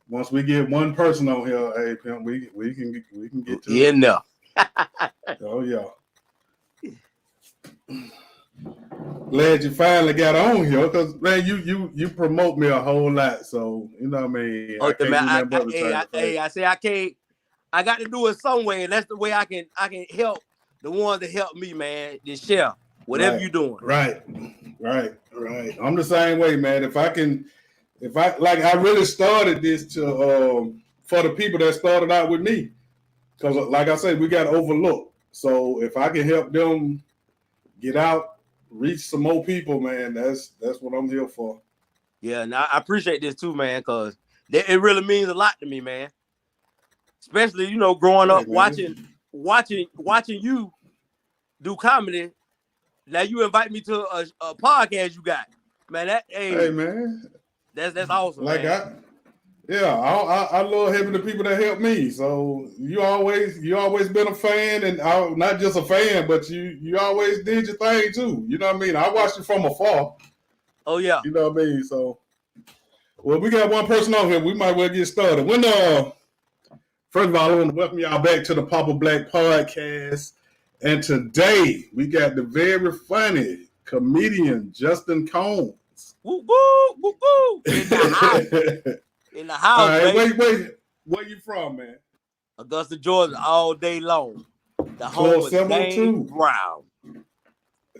once we get one person on here, hey pimp, we can get to Yeah, it. no. Oh yeah. Glad you finally got on here, because man, you promote me a whole lot. So you know what I mean. I Oh, can't do man, nothing but return the favor. I say I can't. I got to do it some way, and that's the way I can help the ones that help me, man. Just share whatever you're doing. Right. I'm the same way, man. I really started this to for the people that started out with me, because like I said, we got overlooked. So if I can help them get out, reach some more people, man, that's what I'm here for. Yeah, and I appreciate this too, man, because it really means a lot to me, man. Especially, growing Hey, up man. watching you do comedy. Now you invite me to a podcast you got, man. Hey, man. That's awesome, Like man. I love having the people that help me. So you always been a fan, and not just a fan, but you always did your thing too. You know what I mean? I watched you from afar. Oh yeah. You know what I mean? So, well, we got one person on here. We might well get started. First of all, I want to welcome y'all back to the Papa Black Podcast. And today we got the very funny comedian Justin Combs. Woo woo woo woo. In the house. In the house, All right, baby. wait. Where you from, man? Augusta, Georgia, all day long. The home Club of 702. James Brown.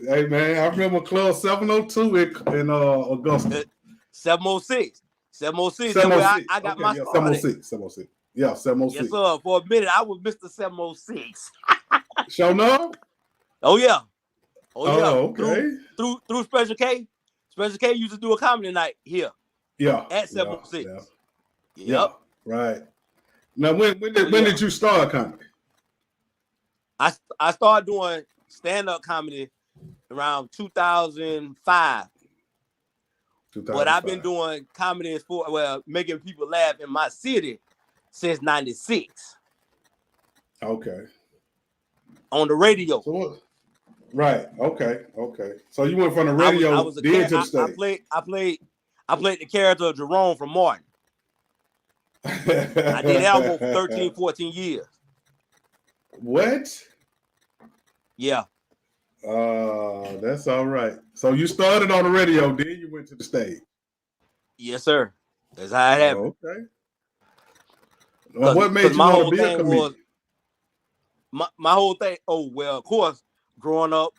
Hey, man, I remember Club 702 in Augusta. 706. 706. That's where 706. I got Okay, my yeah, start at. 706. Yeah, 706. Yes, sir. For a minute, I was Mr. 706. Show no? Oh yeah. Oh, okay. Through Special K. Special K used to do a comedy night here. Yeah. At 706. Yeah. Yep. Yeah, right. Now, when did you start comedy? I started doing stand-up comedy around 2005. But I've been doing comedy making people laugh in my city since 96. Okay. On the radio. So what? Right. Okay. So you went from the radio to the stage. I played the character of Jerome from Martin. I did that almost 13, 14 years. What? Yeah. That's all right. So you started on the radio, then you went to the stage. Yes, sir. That's how it happened. Okay. What made you want to be a comedian? My whole thing. Oh well, of course, growing up,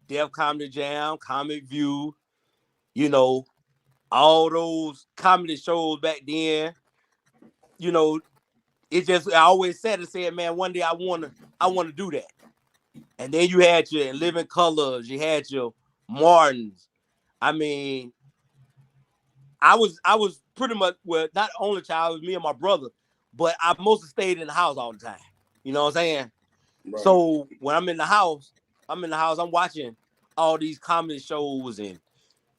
Def Comedy Jam, Comic View, all those comedy shows back then. It just I always said and said, man, one day I wanna do that. And then you had your Living Colors, you had your Martins. I mean, I was pretty much not only child, it was me and my brother, but I mostly stayed in the house all the time. You know what I'm saying? Right. So when I'm in the house, I'm watching all these comedy shows and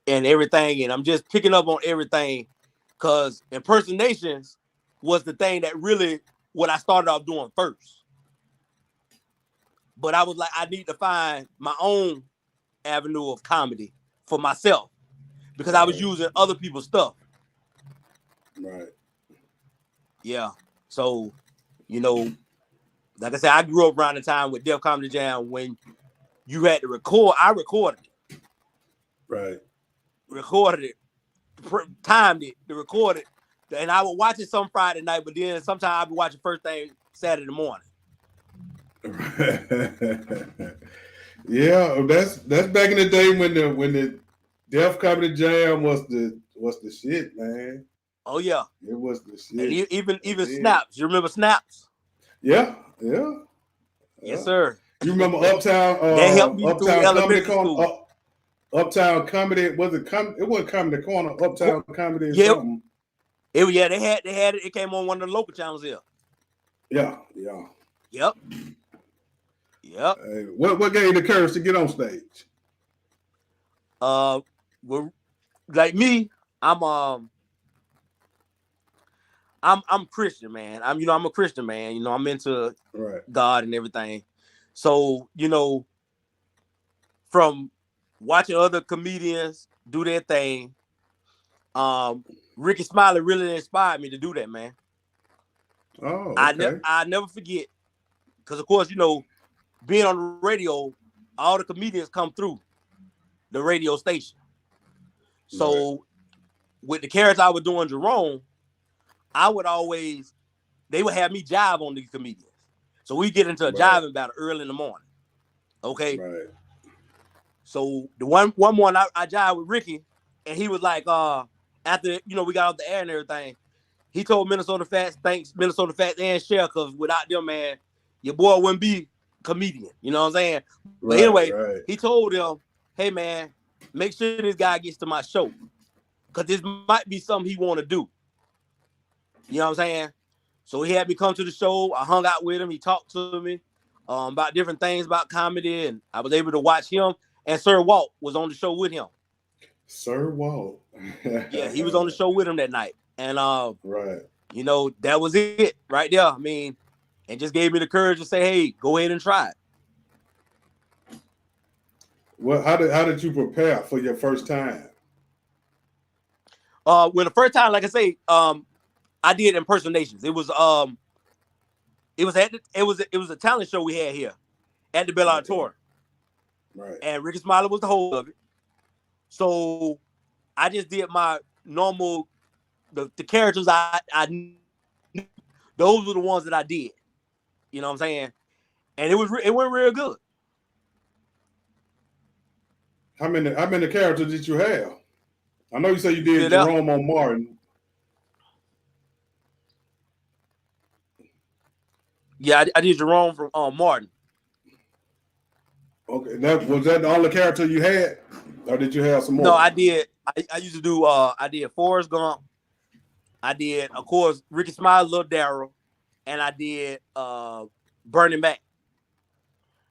everything, and I'm just picking up on everything, because impersonations was the thing that really what I started off doing first. But I was like, I need to find my own avenue of comedy for myself, because I was using other people's stuff. Right. Yeah. So, like I said, I grew up around the time with Def Comedy Jam when you had to record. I recorded it. Right. Recorded it. Timed it to record it. And I would watch it some Friday night, but then sometimes I'd be watching first thing Saturday morning. Yeah, that's back in the day when the Def Comedy Jam was the shit, man. Oh yeah, it was the shit. And even Snaps. You remember Snaps? Yeah. Yes, sir. You remember Uptown? They helped me through elementary school. Uptown Comedy. It wasn't Comedy Corner. Uptown Comedy. Yeah. Something. They had it. It came on one of the local channels here. Yeah. Yep. Hey, what gave you the courage to get on stage? Well, like me, I'm Christian, man. I'm a Christian, man. I'm into God and everything. So, from watching other comedians do their thing, Ricky Smiley really inspired me to do that, man. Oh, I okay. I never forget, because of course, being on the radio, all the comedians come through the radio station. Right. So with the character I was doing, Jerome, I would always, they would have me jive on these comedians. So we get into a Right. jiving battle early in the morning. Okay. Right. So the one morning I jived with Ricky, and he was like, after we got off the air and everything, he told Minnesota Fats, thanks Minnesota Fats and Cher, because without them, man, your boy wouldn't be comedian. You know what I'm saying? But Right. anyway, Right. he told them, hey man, make sure this guy gets to my show, because this might be something he want to do. You know what I'm saying? So he had me come to the show. I hung out with him. He talked to me about different things about comedy, and I was able to watch him. And Sir Walt was on the show with him. Sir Walt. Yeah, he was on the show with him that night. And Right. that was it right there. I mean, and just gave me the courage to say, hey, go ahead and try it. Well, how did you prepare for your first time? When the first time, like I say, I did impersonations. It was a talent show we had here at the Bell Auditorium. Right. And Ricky Smiley was the host of it. So I just did my normal, the characters I knew. Those were the ones that I did. You know what I'm saying? And it went real good. How many characters did you have? I know you said you Still did there? Jerome on Martin. Yeah, I did Jerome from Martin. Okay, was that the only character you had, or did you have some more? No, I did. I used to do. I did Forrest Gump. I did, of course, Ricky Smiley, Lil Darryl, and I did Burning Mac.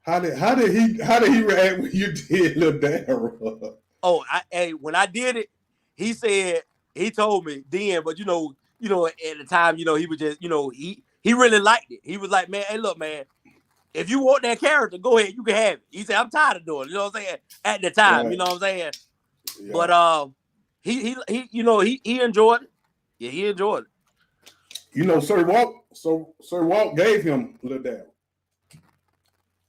How did he react when you did Lil Darryl? Oh, when I did it, he told me then, but at the time, he was just, he really liked it. He was like, man, hey, look, man, if you want that character, go ahead, you can have it. He said, I'm tired of doing it. You know what I'm saying? At the time, Right. you know what I'm saying? Yeah. But he enjoyed it. Yeah, he enjoyed it. Sir Walt gave him Lil Darryl.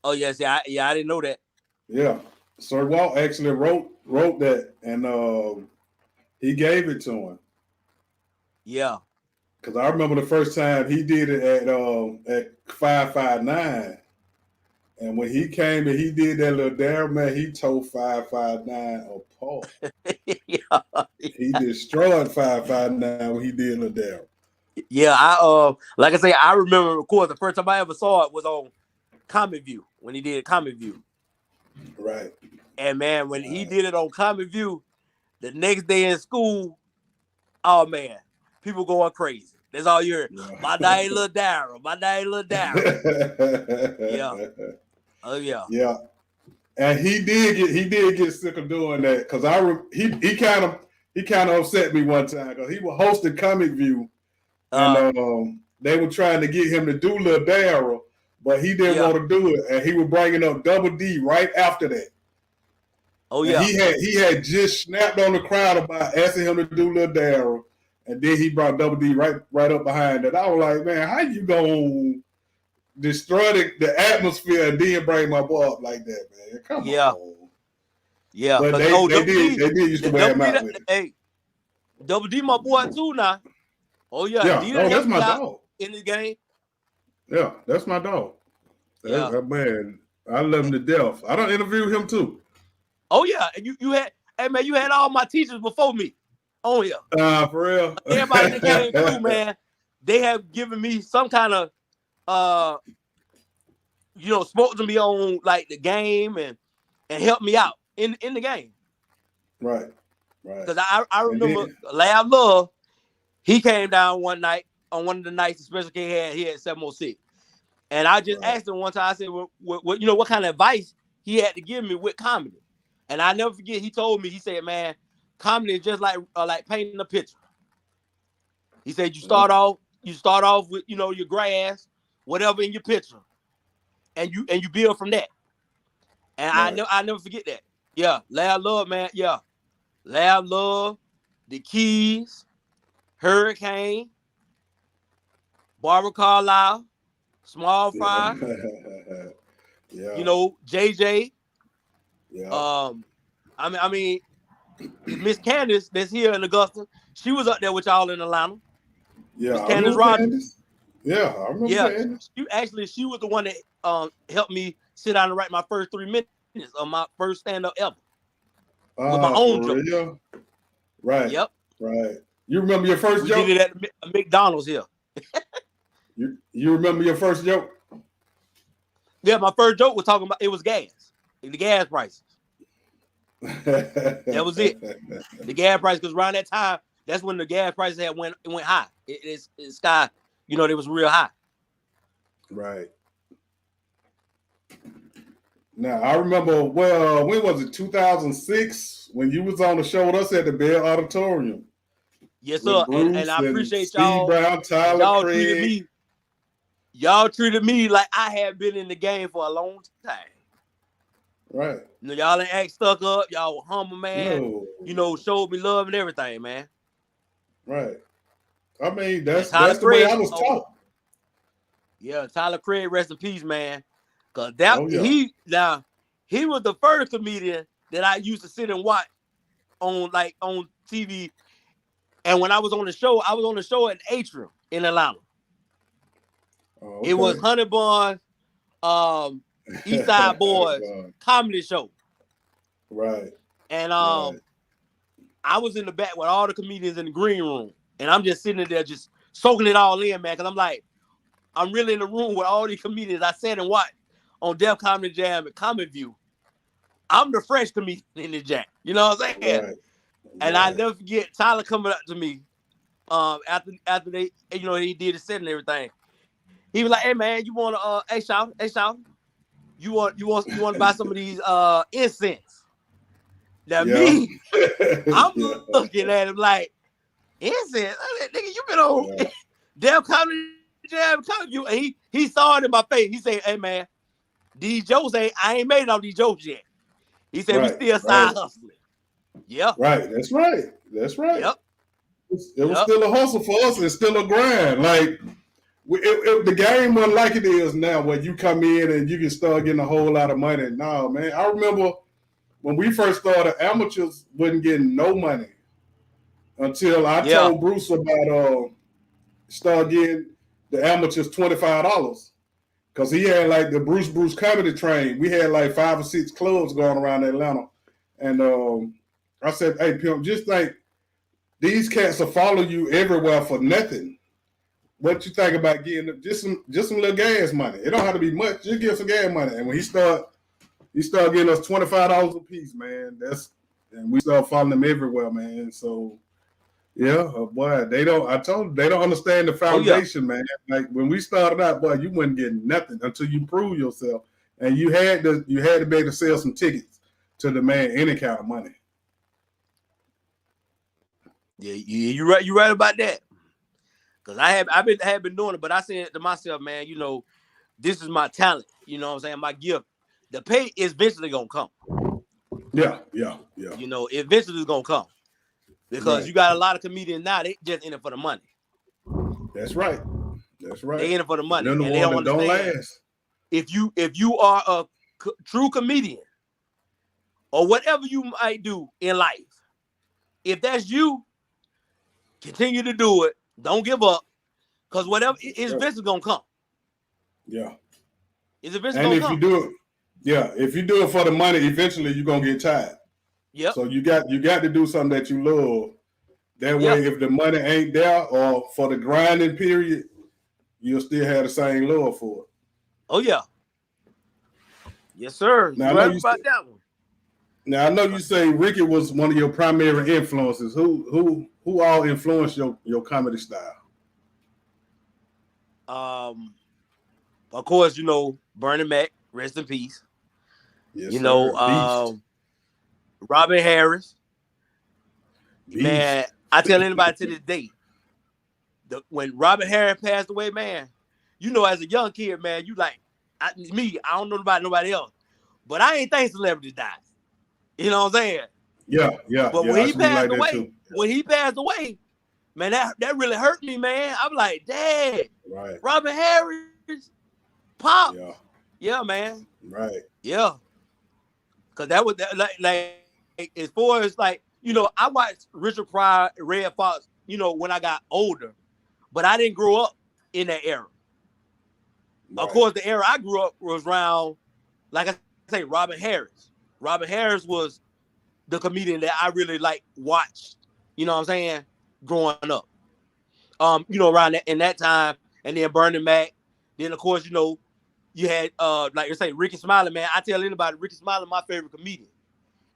Oh yes, I didn't know that. Yeah, Sir Walt actually wrote that, and he gave it to him. Yeah. Because I remember the first time he did it at 559, and when he came and he did that Lil Darryl, man, he tore 559 apart. Yeah. He destroyed 559 when he did Lil Darryl. Yeah, I like I say, I remember, of course, the first time I ever saw it was on Comic View, when he did Comic View. Right. And man, when he did it on Comic View, the next day in school, oh man, people going crazy. That's all you heard. Yeah. My name Lil Darryl. My name Lil Darryl. Yeah. Oh yeah. Yeah. And he did get sick of doing that, because he kind of upset me one time, because he was hosting Comic View, and they were trying to get him to do Lil Darryl, but he didn't want to do it, and he was bringing up Double D right after that. Oh yeah. And he had just snapped on the crowd about asking him to do Lil Darryl, and then he brought Double D right up behind it. I was like, man, how you gonna destroy the atmosphere and then bring my boy up like that, man? Come on. Yeah. But they did used to wear him out with it. Hey, Double D, my boy too now. Oh yeah. Yeah. That's my dog in the game. Yeah, that's my dog. Yeah. Man, I love him to death. I don't interview him too. Oh yeah, and you had all my teachers before me on here. For real. Everybody that came through, man, they have given me some kind of spoke to me on like the game and helped me out in the game. Right. Because I remember Lab Love, he came down one night on one of the nights the Special K had here at 706. And I just asked him one time, I said, what kind of advice he had to give me with comedy. And I never forget, he told me, he said, man, comedy is just like painting a picture. He said, you start off with, your grass, whatever in your picture. And you build from that. And I never forget that. Yeah, Lab Love, man. Yeah. Lab Love, the Keys, Hurricane, Barbara Carlisle, Small Yeah. Fry, Yeah. you know, JJ. Yeah. I mean, Miss Candace that's here in Augusta, she was up there with y'all in Atlanta. Yeah. Miss I Candace remember Rogers. Candace. Yeah, I remember Yeah, Candace. she was the one that helped me sit down and write my first 3 minutes of my first stand-up ever with my own For jokes. real? Right. Yep. Right. You remember your first We joke? did it at McDonald's here. You remember your first joke? Yeah, my first joke was talking about it was gas. The gas prices. That was it. The gas price, because around that time, that's when the gas prices went high. It's sky, you know, it was real high. Right. Now I remember. Well, when was it? 2006 when you was on the show with us at the Bell Auditorium Yes, sir. with And Bruce I and appreciate Steve y'all, Brown, because Tyler Craig. y'all treated me like I had been in the game for a long time. Right. You know, y'all ain't act stuck up. Y'all were humble, man. No. You know, showed me love and everything, man. Right. I mean, And that's Tyler the way I Craig, was taught. yeah, Tyler Craig, rest in peace, man. Cause Oh yeah. he was the first comedian that I used to sit and watch on TV. And when I was on the show at Atrium in Atlanta. Oh, It was okay. Honey Bun, East Side Boys comedy show. Right. And Right. I was in the back with all the comedians in the green room. And I'm just sitting there just soaking it all in, man. Cause I'm like, I'm really in the room with all these comedians I sat and watched on Def Comedy Jam and Comic View. I'm the fresh comedian in the jam. You know what I'm saying? Right. And I never forget Tyler coming up to me after they, you know, he did the set and everything. He was like, "Hey man, you want to hey shout, you want to buy some of these incense?" Now Yeah. me, I'm Yeah. looking at him like, "Incense? Nigga, you been on Yeah. Def Comedy Jam, you." And he saw it in my face. He said, "Hey man, these jokes I ain't made all these jokes yet." He said, "We Right. still Right. side hustling." Yeah. Right. That's right. That's right. Yep. It was Yep. still a hustle for us. It's still a grind. Like the game wasn't like it is now, where you come in and you can start getting a whole lot of money. No, man. I remember when we first started, amateurs wasn't getting no money until I Yeah. told Bruce about start getting the amateurs $25 because he had like the Bruce comedy train. We had like 5 or 6 clubs going around Atlanta, and I said, "Hey, pimp, just think these cats will follow you everywhere for nothing. What you think about getting just some little gas money? It don't have to be much. Just give some gas money." And when he start getting us $25 a piece, man. And we start following them everywhere, man. So yeah, boy, they don't. I told them they don't understand the foundation, man. Like when we started out, boy, you wasn't getting nothing until you prove yourself, and you had to be able to sell some tickets to demand any kind of money. Yeah, you right about that. Cause I've been doing it, but I said to myself, man, you know, this is my talent. You know what I'm saying? My gift. The pay is eventually gonna come. Yeah. You know, eventually it's gonna come. Because Right. you got a lot of comedians now, they just in it for the money. That's right. That's right. They in it for the And money. they're the And they one don't that don't understand. last. If you are a true comedian or whatever you might do in life, if that's you, continue to do it. Don't give up. Because whatever is Right. eventually gonna come. Yeah. It's eventually And gonna if you come. do it, yeah, if you do it for the money, eventually you're gonna get tired. Yep. So you got to do something that you love. That Yeah. way, if the money ain't there or for the grinding period, you'll still have the same love for it. Oh yeah. Yes, sir. Now You I know right you say, about that one. Ricky was one of your primary influences. Who all influenced your comedy style? Of course, you know, Bernie Mac, rest in peace. Yes, You know, sir. Beast. Robin Harris. Man, Beast. I tell anybody to this day, when Robin Harris passed away, man, you know, as a young kid, man, you like I don't know about nobody else, but I ain't think celebrities died. You know what I'm saying? Yeah. But I can relate that too. when he passed away, man, that really hurt me, man. I'm like, Dad, Right. Robin Harris, Pop. Yeah. Yeah, man. Right. Yeah. Cause that was like as far as like, I watched Richard Pryor, Red Fox, when I got older, but I didn't grow up in that era. Of Right. course, the era I grew up was around, like I say, Robin Harris. Robin Harris was the comedian that I really like watched. You know what I'm saying? Growing up, around that in that time, and then Bernie Mac. Then of course, you had like you say, Ricky Smiley. Man, I tell anybody, Ricky Smiley, my favorite comedian,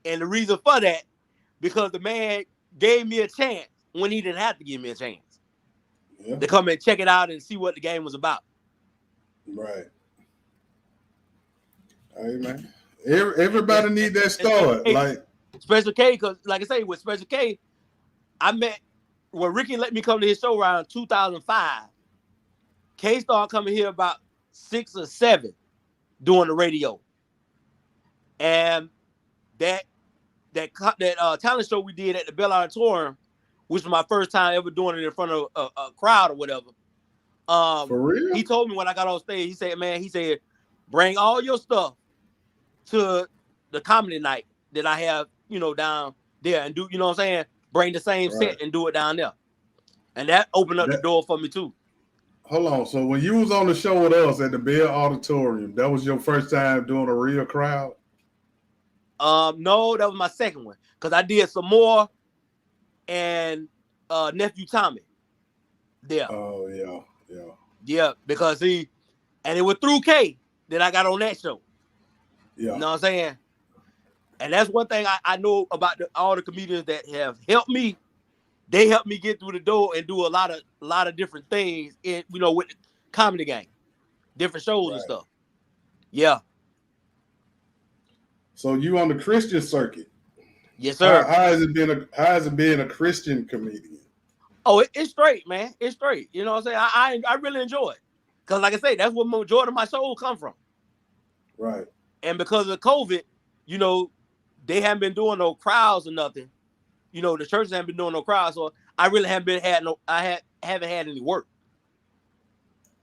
and the reason for that because the man gave me a chance when he didn't have to give me a chance to come and check it out and see what the game was about. Right. Hey man, everybody need that start. Like Special K, because like I say, with Special K, I met when Ricky let me come to his show around 2005. K started coming here about 6 or 7 doing the radio, and that talent show we did at the Bell Auditorium, which was my first time ever doing it in front of a crowd or whatever. for real? He told me when I got on stage, he said, bring all your stuff to the comedy night that I have, down there and do, you know what I'm saying? Bring the same set and do it down there. And that opened up the door for me too. Hold on. So when you was on the show with us at the Bell Auditorium, that was your first time doing a real crowd? No, that was my second one. Because I did some more and Nephew Tommy there. Oh, yeah. Yeah, because and it was through K that I got on that show. Yeah. You know what I'm saying? And that's one thing I know about all the comedians that have helped me. They helped me get through the door and do a lot of different things with the comedy game, different shows and stuff. Yeah. So you on the Christian circuit? Yes, sir. How has it been a Christian comedian? Oh, it's straight, man. It's straight. You know what I'm saying? I really enjoy it. Because like I say, that's where majority of my shows come from. Right. And because of COVID, they haven't been doing no crowds or nothing. The churches haven't been doing no crowds, so I really haven't haven't had any work.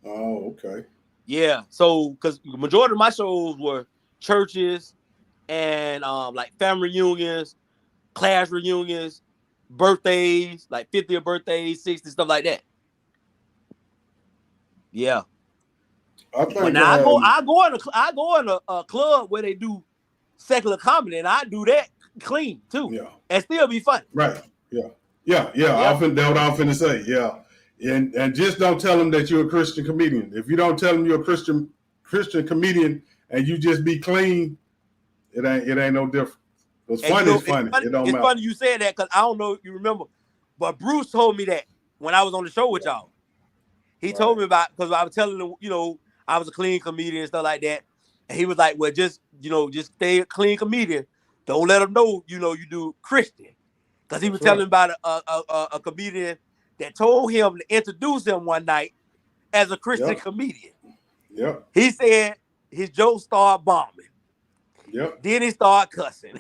Oh, okay. Yeah. So because the majority of my shows were churches and like family reunions, class reunions, birthdays, like 50th birthdays, 60, stuff like that. Yeah. I think but now I go in a club where they do secular comedy, and I do that clean too. Yeah. And still be funny. Right. Yeah. That's what I'm finna say. Yeah. And just don't tell them that you're a Christian comedian. If you don't tell them you're a Christian comedian and you just be clean, it ain't no different. It's funny. It's funny. It don't matter. It's funny you said that because I don't know if you remember, but Bruce told me that when I was on the show with y'all. He told me about, because I was telling him, I was a clean comedian and stuff like that. And he was like, well, just stay a clean comedian. Don't let them know, you do Christian. Because he was telling about a comedian that told him to introduce him one night as a Christian comedian. Yep. He said his jokes started bombing. Yep. Then he started cussing.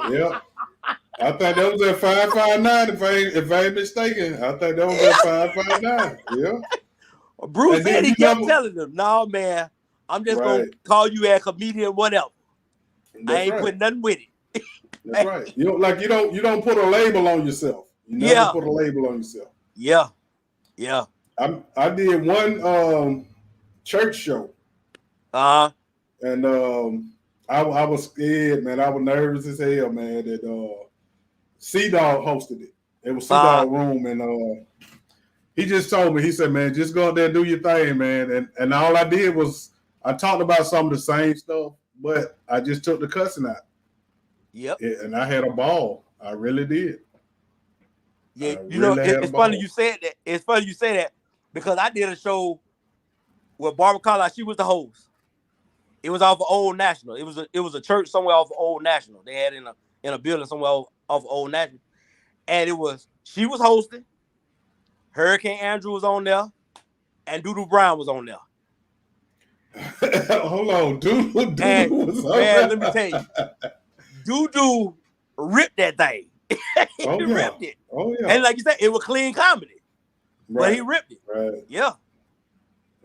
Yep. I think that was at 559, if I ain't mistaken. I think that was at 559. Yeah. Bruce said he kept telling them, no, man, I'm just going to call you a comedian, whatever. I ain't putting nothing with it. That's right. You don't put a label on yourself. You never put a label on yourself. Yeah. Yeah. I did one church show. And I was scared, man. I was nervous as hell, man. That C-Dog hosted it. It was C-Dog room, and he just told me, he said, man, just go out there and do your thing, man. And all I did was I talked about some of the same stuff, but I just took the cussing out. Yep. And I had a ball. I really did. Yeah, it's funny you said that. It's funny you say that because I did a show with Barbara Carlisle. She was the host. It was off of Old National. It was a church somewhere off of Old National. They had in a building somewhere off of Old National, and she was hosting. Hurricane Andrew was on there, and Doodoo Brown was on there. Hold on, Doodoo was on there. Man, let me tell you, Doodoo ripped that thing. He Oh yeah. ripped it. Oh yeah. And like you said, it was clean comedy. Right. But he ripped it. Right. Yeah.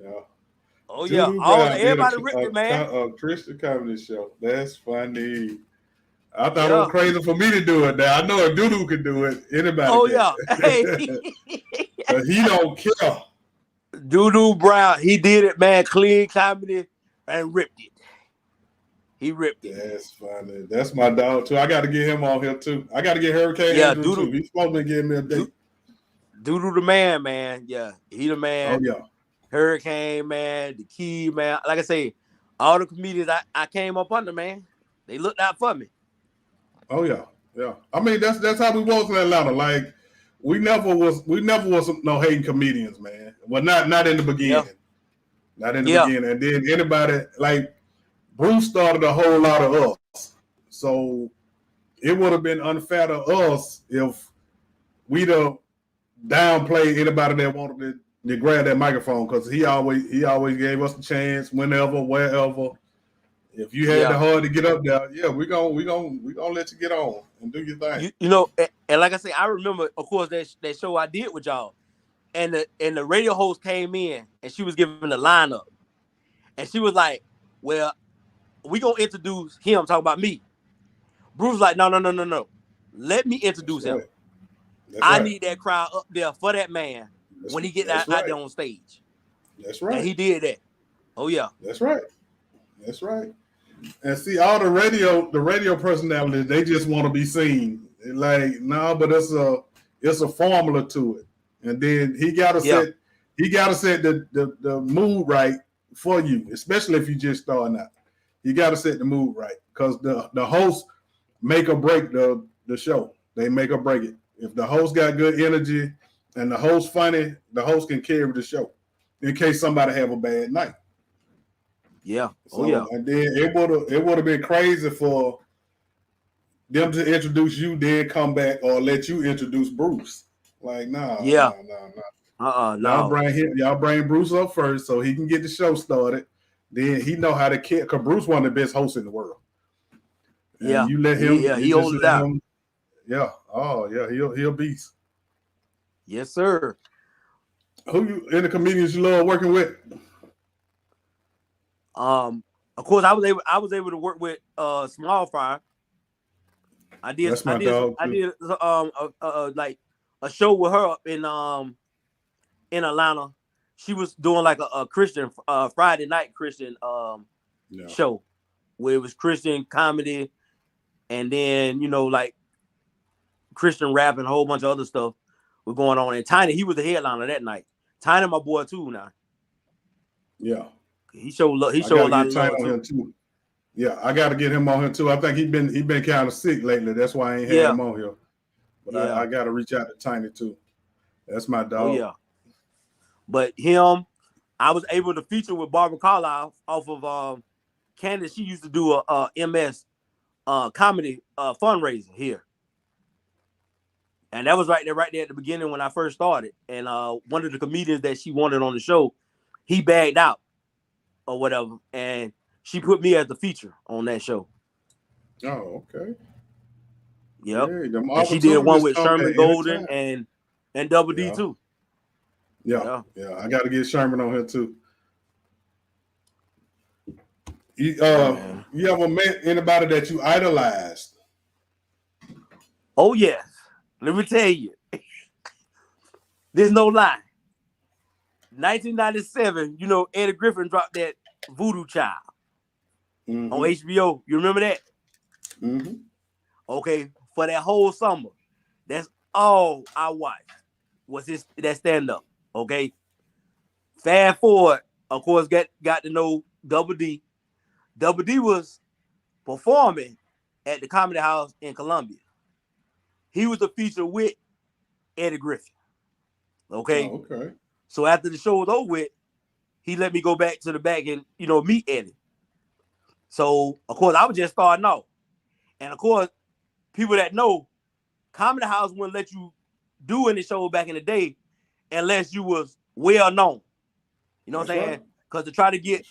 Yeah. Oh yeah. Doodoo Brown did Everybody ripped it, man. a Christian comedy show. That's funny. I thought it Yeah. was crazy for me to do it. Now I know if Doodoo could do it, anybody Oh can. yeah. Hey. But he don't care. Doodoo Brown, he did it, man. Clean comedy and ripped it. He ripped it. That's funny. That's my dog too. I got to get him on here too. I got to get Hurricane Andrew too. He's supposed to be giving me a date. Doodoo the man. Yeah, he the man. Oh yeah. Hurricane man, the Key man. Like I say, all the comedians I came up under, man. They looked out for me. Oh yeah, yeah. I mean that's how we was in Atlanta. Like we never was no hating comedians, man. Well, not in the beginning. Yeah. Not in the beginning. And then anybody like Bruce started a whole lot of us. So it would have been unfair to us if we'd have downplayed anybody that wanted to grab that microphone, because he always gave us a chance whenever, wherever. If you had the heart to get up there, yeah, we gonna let you get on and do your thing. You know, and like I say, I remember, of course, that show I did with y'all, and the radio host came in and she was giving the lineup, and she was like, "Well, we gonna introduce him." Talking about me. Bruce was like, "No. Let me introduce him. I need that crowd up there for that man when he get out there on stage." That's right. And he did that. Oh yeah. That's right. That's right. And see, all the radio personalities, they just want to be seen. Like, no, but it's a formula to it. And then he gotta set the mood right for you, especially if you just starting out. You gotta set the mood right, because the host make or break the show. They make or break it. If the host got good energy and the host funny, the host can carry the show in case somebody have a bad night. Yeah. So, and then it would have been crazy for them to introduce you, then come back or let you introduce Bruce. Like, no. Y'all bring Bruce up first so he can get the show started. Then he know how to care, because Bruce one of the best hosts in the world. And you let him. Yeah, he holds it down. Yeah. Oh yeah, he'll beast. Yes, sir. Who you in the comedians you love working with? Of course, I was able to work with Small Fry. I did like a show with her up in Atlanta. She was doing like a Christian Friday night Christian show where it was Christian comedy, and then like Christian rap and a whole bunch of other stuff was going on. And Tiny, he was the headliner that night. Tiny, my boy too now. Yeah. He showed a lot of love too. Yeah, I got to get him on here too. I think he been kind of sick lately. That's why I ain't had him on here. But I got to reach out to Tiny too. That's my dog. Oh yeah. But him, I was able to feature with Barbara Carlisle off of Candace. She used to do a MS comedy fundraiser here, and that was right there at the beginning when I first started. And one of the comedians that she wanted on the show, he bagged out or whatever, and she put me as the feature on that show. Oh, okay. Yep. Yeah, and she did one with Sherman Golden and Double D too. Yeah. I got to get Sherman on here too. You ever met anybody that you idolized? Oh yes. Let me tell you. There's no lie. 1997, Eddie Griffin dropped that Voodoo Child on HBO. You remember that? Mm-hmm. Okay, for that whole summer, that's all I watched was that stand-up. Okay. Fast forward, of course, got to know Double D. Double D was performing at the Comedy House in Columbia. He was a feature with Eddie Griffin. Okay. Oh, okay. So after the show was over with, he let me go back to the back and, meet Eddie. So, of course, I was just starting off. And, of course, people that know, Comedy House wouldn't let you do any show back in the day unless you was well known. You know what I'm saying? Because to try to get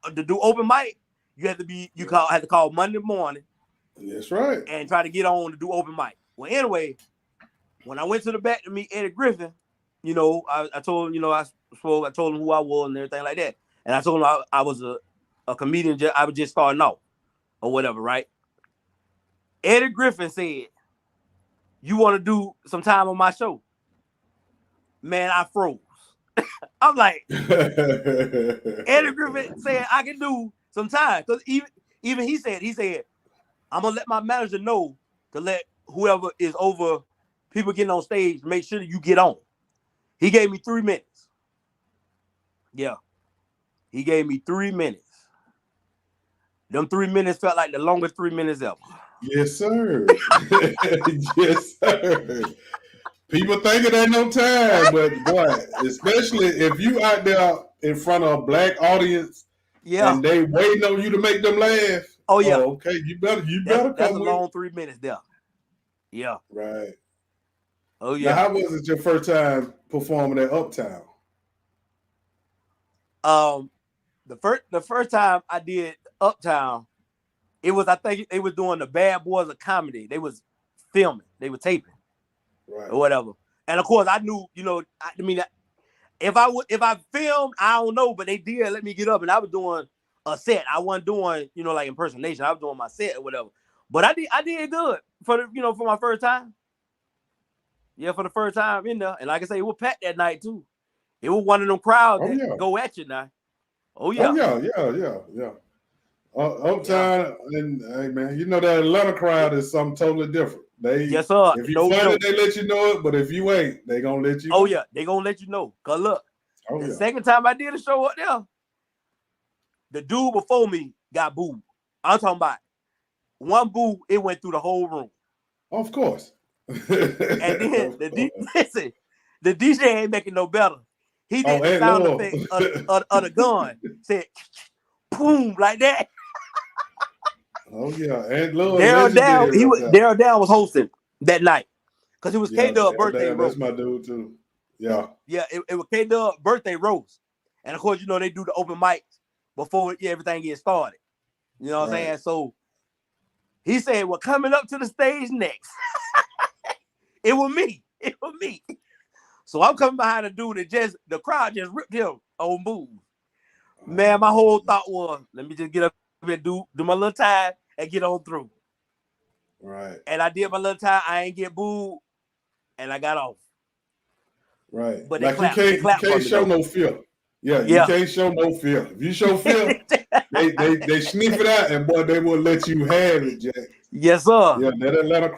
to do open mic, you have to be had to call Monday morning. That's right. And try to get on to do open mic. Well, anyway, when I went to the back to meet Eddie Griffin, you know, I told him, you know, I told him who I was and everything like that. And I told him I was a comedian. I was just starting out or whatever, right? Eddie Griffin said, "You want to do some time on my show?" Man, I froze. I'm like, Eddie Griffin said I can do some time. Because even he said, I'm going to let my manager know to let whoever is over people getting on stage, make sure that you get on. He gave me 3 minutes. Yeah. He gave me 3 minutes. Them 3 minutes felt like the longest 3 minutes ever. Yes, sir. Yes, sir. People think it ain't no time, but boy, especially if you out there in front of a black audience and they waiting on you to make them laugh. Oh, yeah. Oh, okay, you better that's come a with long 3 minutes there. Yeah. Right. Oh, yeah. Now, how was it your first time performing at Uptown? The first time I did Uptown, it was, I think they was doing the Bad Boys of Comedy. They was filming, they were taping, right, or whatever. And of course, I knew, you know, I mean, if I filmed, I don't know, but they did let me get up, and I was doing a set. I wasn't doing, you know, like impersonation. I was doing my set or whatever. But I did good for for my first time. Yeah, for the first time in there, and like I say, it was packed that night too. It was one of them crowds that go at you now. Oh yeah. Yeah. Uptown, and hey man, you know that Atlanta crowd is something totally different. Yes, sir. If you funny, they let you know it, but if you ain't, they gonna let you know. Oh yeah, they gonna let you know. Cause look, the second time I did a show up there, the dude before me got booed. I'm talking about one boo, it went through the whole room. Of course. And then the DJ ain't making no better. He did the sound effect of the gun. Said boom like that. Oh yeah, and Lord, Daryl Down was hosting that night because it was K-Dub's birthday roast. That's my dude too. Yeah, it was K-Dub's birthday roast, and of course, you know they do the open mics before everything gets started. You know what I'm saying? So he said, "Well, coming up to the stage next, it was me. It was me." So I'm coming behind a dude that the crowd just ripped him on move. Man, my whole thought was, let me just get up and do my little time and get on through. Right. And I did my little time. I ain't get booed, and I got off. Right. But like you can't show no fear. Yeah, you can't show no fear. If you show fear, they sniff it out, and boy, they will let you have it, Jack. Yes, sir. Yeah, that Atlanta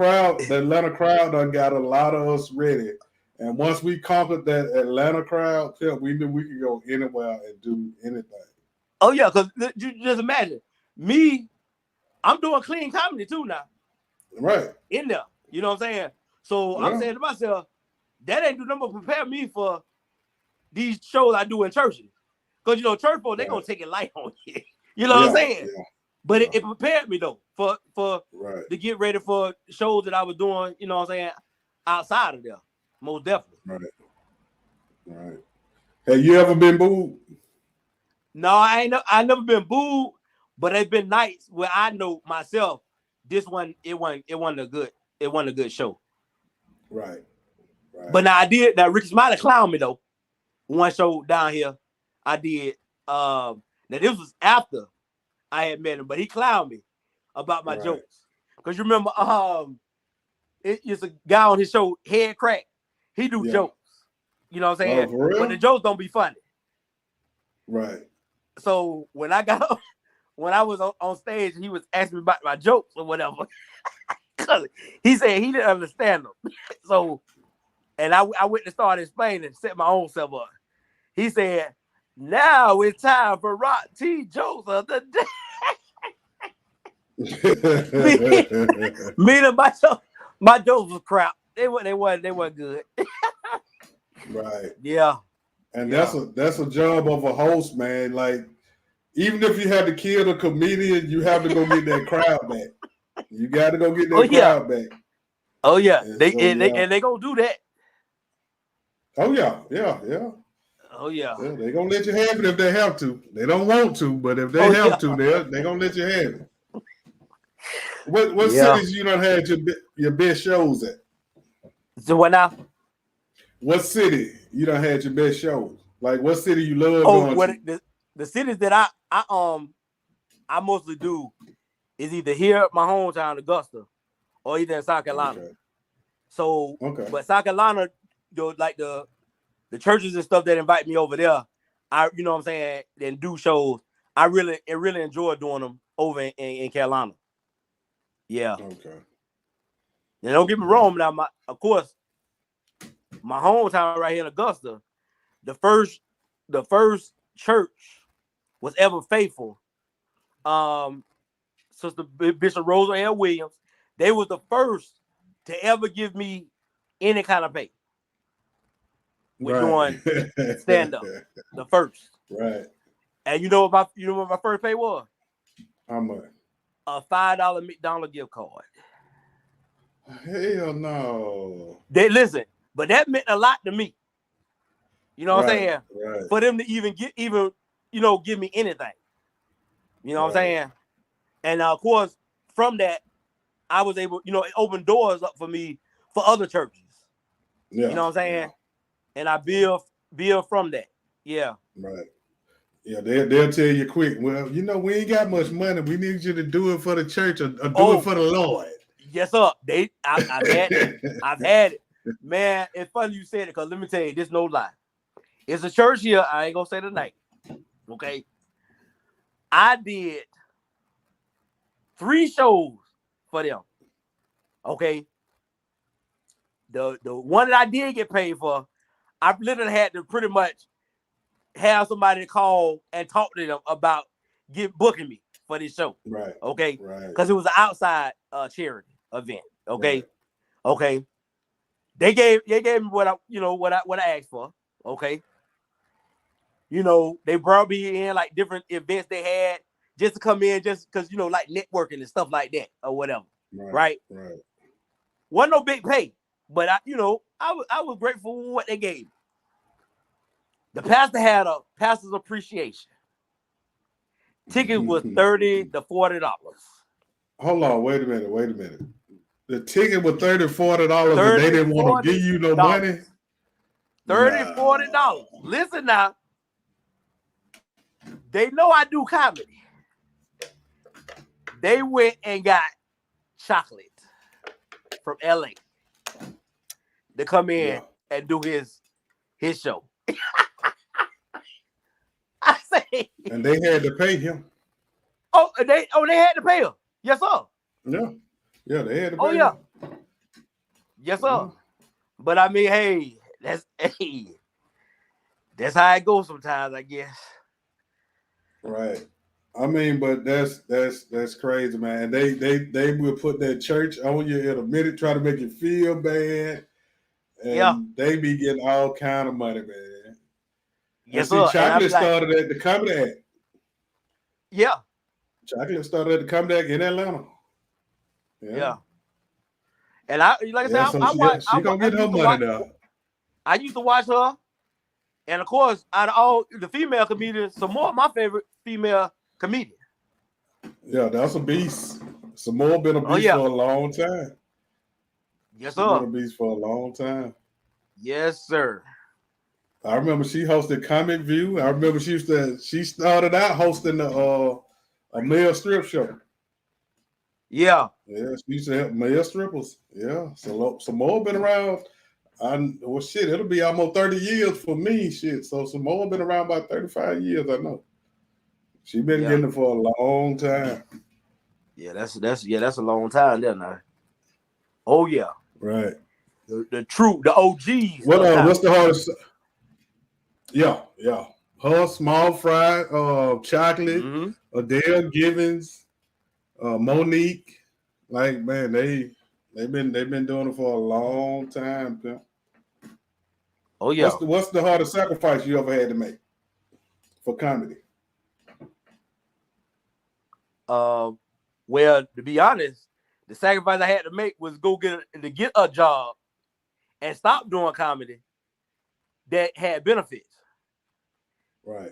crowd done got a lot of us ready. And once we conquered that Atlanta crowd, we knew we could go anywhere and do anything. Oh yeah, because you just imagine me, I'm doing clean comedy too now. Right. In there. You know what I'm saying? So I'm saying to myself, that ain't do nothing but prepare me for these shows I do in churches. Because you know, church folks, they gonna take it light on you. You know what I'm saying? Yeah. But it prepared me though for to get ready for shows that I was doing, you know what I'm saying, outside of there. Most definitely. Right. Have you ever been booed? No, I never been booed, but it's been nights where I know myself it wasn't a good show. Right. But now Ricky Smiley clowned me though. One show down here, I did. Now this was after I had met him, but he clowned me about my jokes. Because you remember, it's a guy on his show, Head Crack. He do jokes. You know what I'm saying? Oh, for real? But the jokes don't be funny. Right. So when I was on stage, he was asking me about my jokes or whatever. He said he didn't understand them. So, and I went to start explaining, set my own self up. He said, "Now it's time for Rock T jokes of the day." Meaning my jokes was crap. They weren't good. Right. Yeah. And that's a job of a host, man. Like, even if you have to kill the comedian, you have to go get that crowd back. You got to go get that crowd back. Oh yeah, and they gonna do that. Oh yeah. Oh yeah. They gonna let you have it if they have to. They don't want to, but if they have to, they gonna let you have it. What Yeah. cities you done had your best shows at? So what now? What city you done had your best shows? Like what city you love Oh, going what to? the cities that I mostly do is either here at my hometown, Augusta, or either in South Carolina. Okay. So, Okay. but South Carolina, like the churches and stuff that invite me over there, you know what I'm saying, and do shows. I really enjoy doing them over in Carolina. Yeah. Okay. And don't get me Yeah. wrong, now of course, my hometown right here in Augusta, the first church was Ever Faithful. Sister Bishop Rosa L. Williams, they was the first to ever give me any kind of pay with Right. doing stand up. The first. Right. And you know what my first pay was? How much? A $5 McDonald's gift card. Hell no. They listen, but that meant a lot to me. You know what I'm Right. saying? Right. For them to even give me anything. You know what I'm saying? And of course, from that, I was able, it opened doors up for me for other churches. Yeah. You know what I'm saying? Yeah. And I build from that. Yeah. Right. Yeah, they'll tell you quick. Well, we ain't got much money. We need you to do it for the church or do it for the Lord. Yes, sir. I've had that. I've had it. Man, it's funny you said it because let me tell you, this no lie. It's a church here. I ain't gonna say the name. Okay. I did 3 shows for them. Okay. The one that I did get paid for, I literally had to pretty much have somebody call and talk to them about booking me for this show. Right. Okay. Right. Because it was an outside charity event. Okay. Right. Okay. They gave me what I asked for. Okay. They brought me in like different events they had just to come in just because, like networking and stuff like that or whatever. Right. Right. Wasn't no big pay, but I was grateful for what they gave me. The pastor had a pastor's appreciation. Tickets was $30 to $40. Hold on, wait a minute. The ticket was $30, $40 and they didn't want to give you no money? $30, $40. Listen now. They know I do comedy. They went and got chocolate from LA to come in and do his show. I say, and they had to pay him. They had to pay him. Yes, sir. Yeah, they had to pay him. Yeah. Yes, sir. Yeah. But I mean, hey, that's how it goes sometimes, I guess. Right. I mean, but that's crazy, man. They will put that church on you in a minute, try to make you feel bad. And they be getting all kind of money, man. Yes, sir. Chocolate like, started at the Comedy Act. Yeah. Chocolate started at the Comedy Act in Atlanta. Yeah. And I said, she gonna get her money now. I used to watch her, and of course, out of all the female comedians, Samoa, my favorite female comedian. Yeah, that's a beast. Samoa been a beast for a long time. Yes, sir. Been a beast for a long time. Yes, sir. I remember she hosted Comic View. I remember she started out hosting a male strip show. Yeah. Yeah, she used to help male strippers. Yeah. So Samoa been around. It'll be almost 30 years for me. So Samoa been around about 35 years, I know. She been getting it for a long time. Yeah, that's a long time there now. Oh yeah. Right. The OGs. What's the hardest? Yeah. Her, Small Fry, Chocolate, Adele Givens, Monique. Like, man, they've been doing it for a long time. Pimp. Oh yeah. What's the hardest sacrifice you ever had to make for comedy? Well, to be honest, the sacrifice I had to make was get a job and stop doing comedy that had benefits. Right.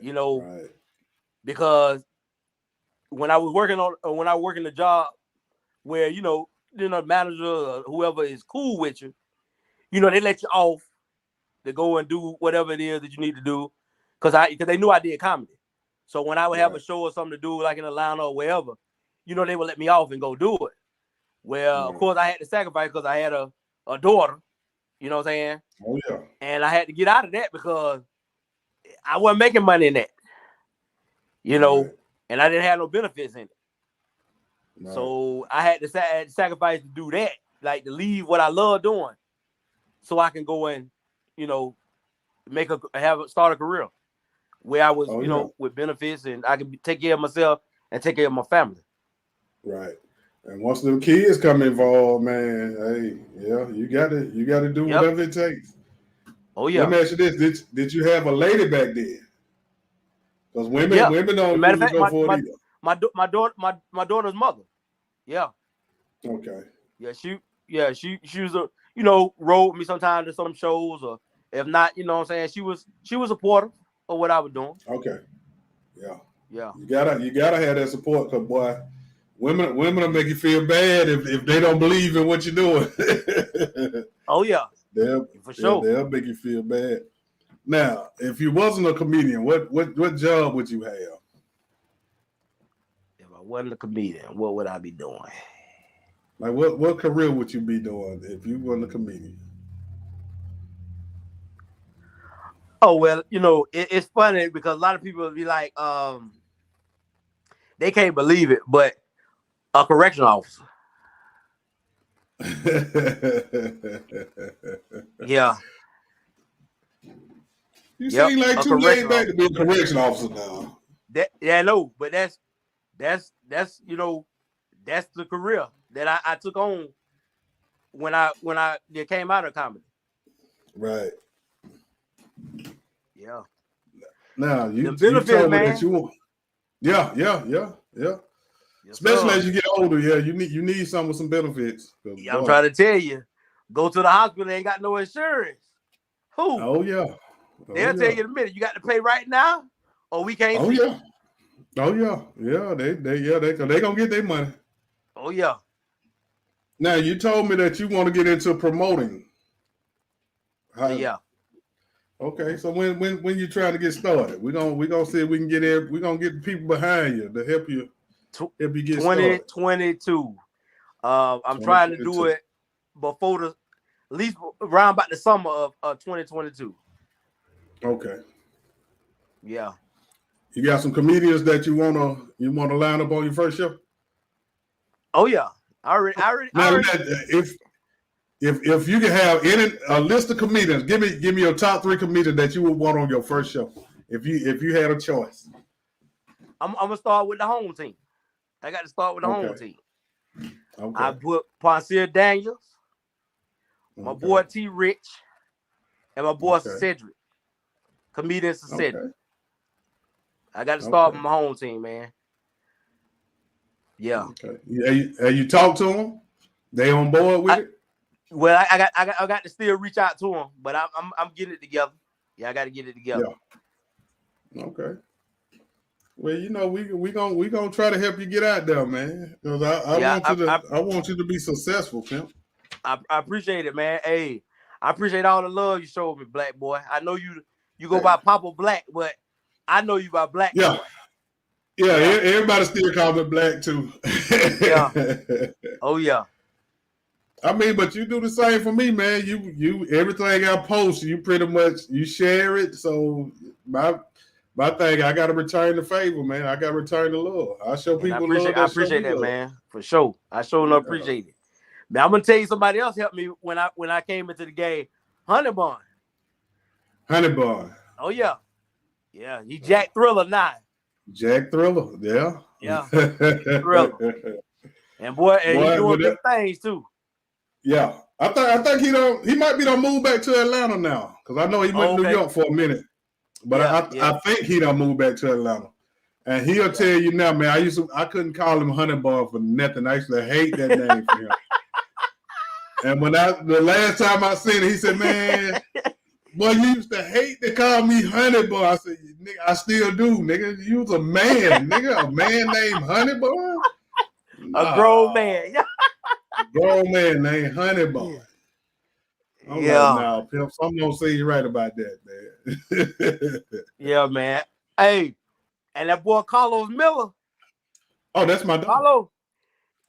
Because when I was working the job where manager or whoever is cool with you, they let you off to go and do whatever it is that you need to do, because they knew I did comedy. So when I would have a show or something to do, like in Atlanta or wherever, they would let me off and go do it. Well, of course, I had to sacrifice because I had a daughter. You know what I'm saying? Oh yeah. And I had to get out of that because I wasn't making money in that. Right. And I didn't have no benefits in it. Right. So I had to sacrifice to do that, like to leave what I love doing, so I can go and, start a career where I was, with benefits, and I could take care of myself and take care of my family. Right. And once the kids come involved, man, hey, yeah, you got to do whatever it takes. Oh yeah. Let me ask you this: Did you have a lady back then? Because women don't usually go for it either. My daughter's mother. Yeah. Okay. Yeah, she was rode me sometimes to some shows, or if not, what I'm saying, she was supportive of what I was doing. Okay. Yeah. Yeah. You gotta have that support, because boy, women will make you feel bad if they don't believe in what you're doing. Oh yeah. For sure. They'll make you feel bad. Now, if you wasn't a comedian, what job would you have? If I wasn't a comedian, what would I be doing? Like what career would you be doing if you weren't a comedian? Oh well, it's funny because a lot of people be like, they can't believe it, but a correction officer. Yeah. You seem like too laid back to be a correction officer now. No, but that's that's the career that I took on when I came out of comedy. Right. Yeah. Now you told me that you want. Yeah. Especially as you get older, you need some benefits. Yeah, I'm trying to tell you, go to the hospital, they ain't got no insurance. Who? Oh yeah. They'll tell you in a minute. You got to pay right now, or we can't see. Yeah. Oh yeah. They gonna get their money. Oh yeah. Now you told me that you want to get into promoting. Yeah. Okay, so when you trying to get started, we're gonna see if we can get in. We're gonna get the people behind you to help you get started. 2022. I'm trying to do it before at least around about the summer of 2022. Okay. Yeah. You got some comedians that you wanna line up on your first show? Oh yeah. I already. If you can have a list of comedians, give me your top 3 comedians that you would want on your first show. If you had a choice. I'm gonna start with the home team. I got to start with the home team. Okay. I put Ponsier Daniels, my boy T Rich, and my boy Cedric. Comedians of Cedric. I got to start with my home team, man. Yeah. Okay. Have you talked to them? They on board with it? Well, I got to still reach out to them, but I'm getting it together. Yeah, I got to get it together. Yeah. Okay. Well, we gonna try to help you get out there, man. Because I want you to be successful, pimp. I appreciate it, man. Hey, I appreciate all the love you showed me, Black Boy. I know you go by Papa Black, but I know you by Black Boy. Yeah, everybody still call me Black too. Yeah. Oh yeah. I mean, but you do the same for me, man. You everything I post, you pretty much you share it. So my thing, I gotta return the favor, man. I gotta return the love. I show people love. I appreciate that, man. For sure. I sure enough appreciate it. Man, I'm gonna tell you somebody else helped me when I came into the game. Honey Bun. Oh yeah. Yeah. He Jack Thriller now. Jack Thriller, yeah. Yeah. Thriller. And he's doing big things too. Yeah, I think he might be done move back to Atlanta now, because I know he went to New York for a minute, but I think he done moved back to Atlanta, and he'll tell you now, man. I couldn't call him Honey Bun for nothing. I used to hate that name for him. And the last time I seen it, he said, "Man, boy, you used to hate to call me Honey Bun." I said, "Nigga, I still do, nigga. You was a man, nigga, a man named Honey Bun." A grown man. grown man named Honey Boy. I'm like, nah, pimp. I'm gonna say you right about that, man. Yeah, man. Hey, and that boy Carlos Miller. Oh, that's my dog. Carlos.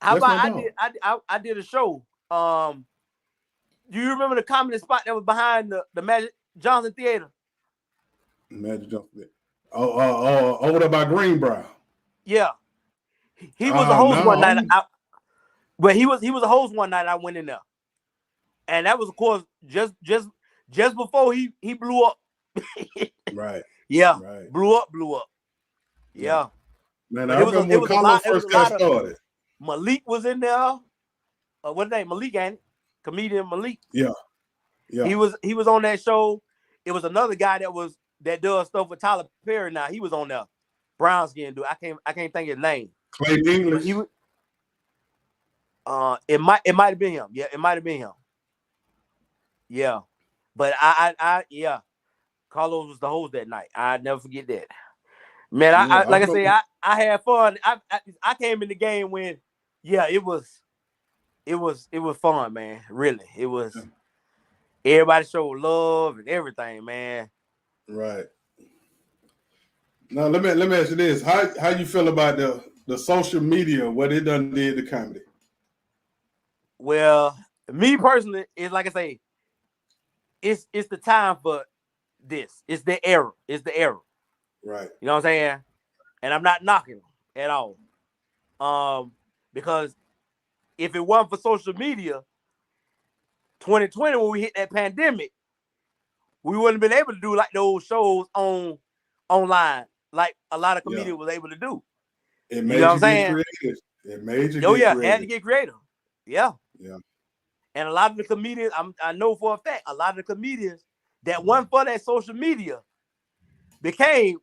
How That's about my dog. I did a show. Do you remember the comedy spot that was behind the Magic Johnson Theater? Magic Johnson. Oh, over there by Greenbrier. Yeah. He was a host one night. He was a host one night. I went in there. And that was, of course, just before he blew up. Right. Yeah. Right. Blew up. Yeah. Man, I remember when Carlos first got started. Malik was in there. What's his name? Malik, ain't it? Comedian Malik. Yeah. Yeah. He was on that show. It was another guy that does stuff with Tyler Perry now. He was on there. Brown skin dude. I can't think his name. Clay English. It might have been him. Yeah, it might have been him. Yeah. But yeah. Carlos was the host that night. I'd never forget that. Man, I had fun. I came in the game when, yeah, it was fun, man. Really. It was everybody showed love and everything, man. Right. Now let me ask you this. How you feel about the social media, what it done did to comedy? Well, me personally, it's like I say, it's the time for this. It's the era. Right. You know what I'm saying? And I'm not knocking them at all. Because if it wasn't for social media, 2020, when we hit that pandemic, we wouldn't have been able to do like those shows online, like a lot of comedians was able to do. It made you get creative. It made you had to get creative. Yeah. Yeah. And a lot of the comedians, I know for a fact, a lot of the comedians that went for that social media became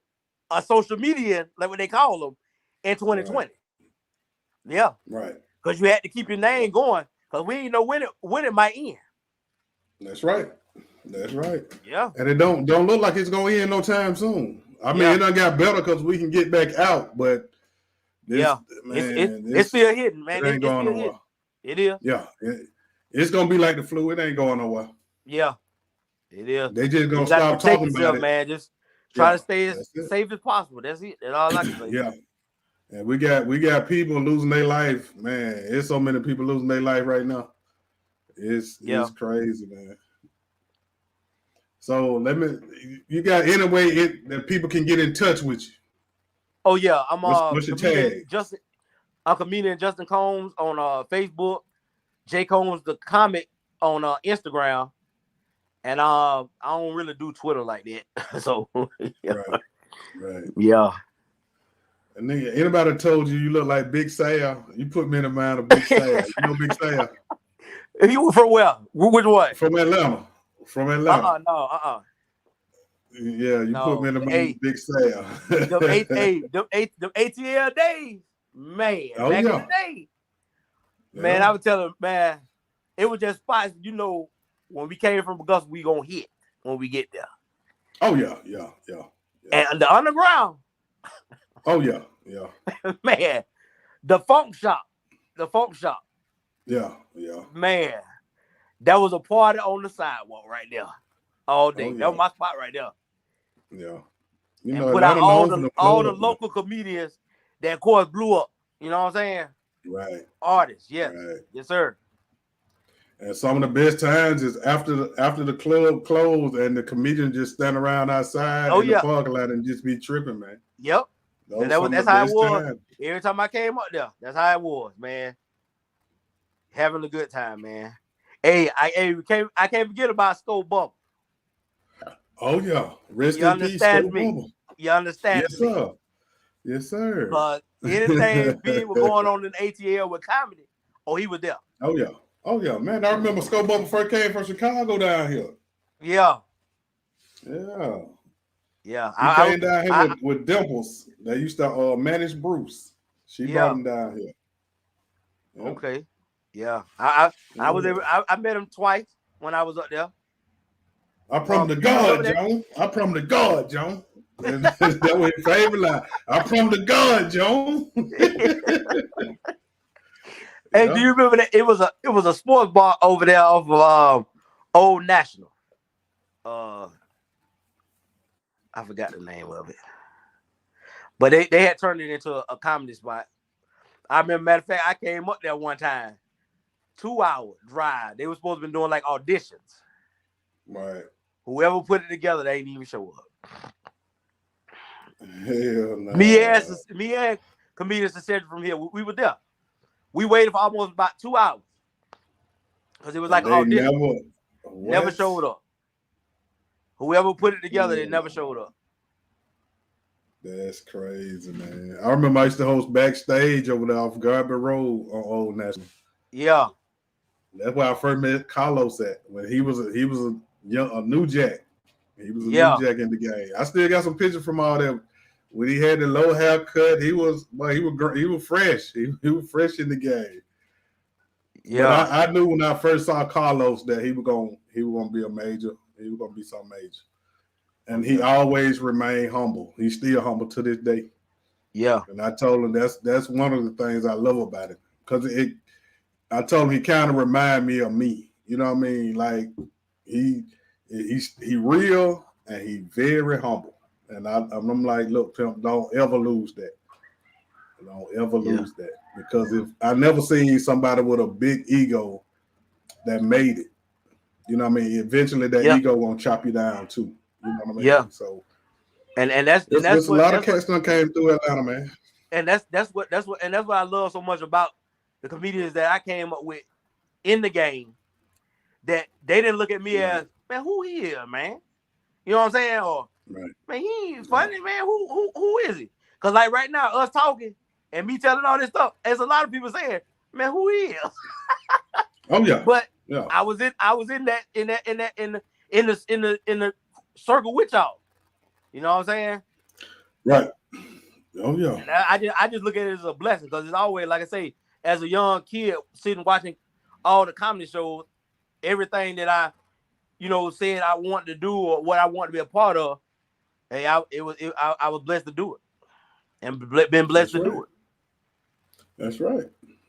a social media, like what they call them, in 2020. Right. Yeah. Right. Because you had to keep your name going, because we didn't know when it might end. That's right. That's right. Yeah. And it don't look like it's gonna end no time soon. I mean, it done got better because we can get back out, but it's still hidden, man. It ain't going nowhere. It is. Yeah. It's gonna be like the flu. It ain't going nowhere. Yeah. It is. They just gonna stop talking about it, man. Just try to stay as safe as possible. That's it. That's all I can say. Yeah. And we got people losing their life, man. There's so many people losing their life right now. It's crazy, man. So you got any way that people can get in touch with you? Oh yeah, I'm what's your tag? I'm comedian Justin Combs on Facebook, J Combs the comic on Instagram, and I don't really do Twitter like that. So right. Yeah. And then anybody told you look like Big Sal, you put me in the mind of Big Sal. You know Big Sal? You were from where? Which one? From Atlanta. No. Yeah, you put me in the mind of Big Sal. Them ATL days, man. Back in the day. Man, I would tell them, man, it was just spots, when we came from Augusta, we gonna hit when we get there. Oh yeah. And the underground. Oh yeah. Man, the funk shop. Yeah. Man, that was a party on the sidewalk right there all day. That was my spot right there. Yeah. And put out all the local comedians that, of course, blew up. You know what I'm saying? Right. Artists, yes. Right. Yes, sir. And some of the best times is after the club closed and the comedian just stand around outside in the parking lot and just be tripping, man. Yep. That's how it was. Time. Every time I came up there, that's how it was, man. Having a good time, man. Hey, I can't forget about Scope Bubble. Oh yeah, rest in peace, Scope Bubble. You understand me? Sir. Yes, sir. But anything big was going on in ATL with comedy, he was there. Oh yeah, man. I remember Scope Bubble first came from Chicago down here. Yeah. He came down here with Dimples. They used to manage Bruce. She brought him down here. Yep. Okay. Yeah. I met him twice when I was up there. I promise to God, Joan. I promise to God, Joan. That was his favorite line. I promise to God, Joan. Hey, do you remember that it was a sports bar over there off of Old National? I forgot the name of it, but they had turned it into a comedy spot. I remember, matter of fact, I came up there one time, 2-hour drive. They were supposed to be doing like auditions. Right. Whoever put it together, they didn't even show up. Hell no. Me and comedians succession from here, we were there. We waited for almost about 2 hours because it was like an audition. Never showed up. Whoever put it together, they never showed up. That's crazy, man. I remember I used to host backstage over there off Garber Road on Old National. Yeah. That's where I first met Carlos at when he was a new jack. He was a new jack in the game. I still got some pictures from all them when he had the low haircut. He was fresh. He was fresh in the game. Yeah. But I knew when I first saw Carlos that he was gonna be a major. He was gonna be something major. And he always remained humble. He's still humble to this day. Yeah. And I told him that's one of the things I love about it. Because I told him he kind of remind me of me. You know what I mean? Like he's real and he very humble. And I'm like, look, Pimp, don't ever lose that. Don't ever lose that. Because if I never seen somebody with a big ego that made it, you know what I mean? Eventually that ego gonna chop you down too. You know what I mean? Yeah. So and that's a lot of cats that came through Atlanta, man. And that's what I love so much about the comedians that I came up with in the game, that they didn't look at me as, man, who he is, man? You know what I'm saying? Or man, he ain't funny, man. Who is he? Because like right now, us talking and me telling all this stuff, there's a lot of people saying, man, who he is? Oh yeah. But I was in the circle with y'all. You know what I'm saying? Right. Oh yeah. And I just look at it as a blessing, because it's always, like I say, as a young kid sitting watching all the comedy shows, everything that I, said I wanted to do or what I wanted to be a part of, hey, I was blessed to do it, and been blessed to do it. That's right.